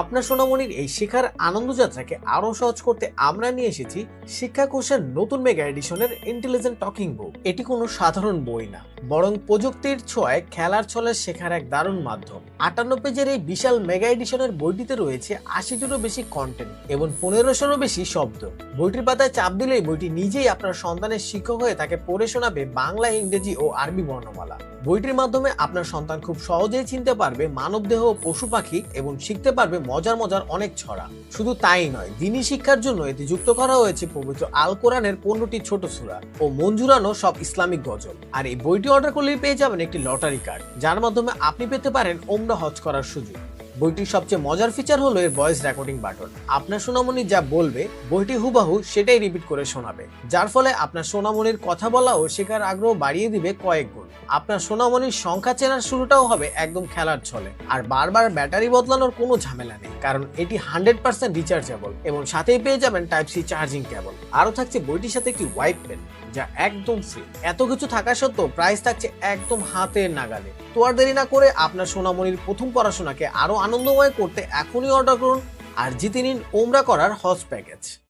আপনার সোনামণির এই শেখার আনন্দযাত্রাকে আরো সহজ করতে আমরা নিয়ে এসেছি শিক্ষা কোষের নতুন মেগা এডিশনের ইন্টেলিজেন্ট টকিং বুক। এটি কোনো সাধারণ বই না, বরং প্রযুক্তির ছোঁয়ায় খেলার ছলে শেখার এক দারুণ মাধ্যম। 58 পেজের এই বিশাল মেগা এডিশনের বইটিতে রয়েছে 80টিরও বেশি কন্টেন্ট এবং 1500-রও বেশি শব্দ। বইটির পাতায় চাপ দিলেই বইটি নিজেই আপনার সন্তানের শিক্ষক হয়ে তাকে পড়ে শোনাবে বাংলা, ইংরেজি ও আরবি বর্ণমালা। বইটির মাধ্যমে আপনার সন্তান খুব সহজেই চিনতে পারবে মানবদেহ ও পশু পাখি এবং শিখতে পারবে মজার মজার অনেক ছড়া। শুধু তাই নয়, দিনী শিক্ষার জন্য এতে যুক্ত করা হয়েছে পবিত্র আল কোরআনের 15টি ছোট সূরা ও মন জুড়ানো সব ইসলামিক গজল। আর এই বইটি অর্ডার করলেই পেয়ে যাবেন একটি লটারি কার্ড, যার মাধ্যমে আপনি পেতে পারেন ওমরা হজ করার সুযোগ। বইটির সবচেয়ে মজার ফিচার হলো এর ভয়েস রেকর্ডিং বাটন। আপনার সোনামণি যা বলবে বইটি হুবাহু সেটাই রিপিট করে শোনাবে, যার ফলে আপনার সোনামণির কথা বলা ও শেখার আগ্রহ বাড়িয়ে দিবে কয়েক গুণ। আপনার সোনামণির সংখ্যা চেনার শুরুটাও হবে একদম খেলার ছলে, আর বারবার ব্যাটারি বদলানোর কোনো ঝামেলা নেই, কারণ এটি 100% রিচার্জেবল এবং সাথেই পেয়ে যাবেন টাইপ সি চার্জিং কেবল। আরও থাকছে বইটির সাথে একটি ওয়াইপ পেন, যা একদম ফ্রি। এত কিছু থাকা সত্ত্বেও প্রাইস থাকছে একদম হাতের নাগালে। তো আর দেরি না করে আপনার সোনামণির প্রথম পড়াশোনাকে আরো আনন্দময় করতে এখনই অর্ডার করুন আর জিতে নিন ওমরা করার হজ প্যাকেজ।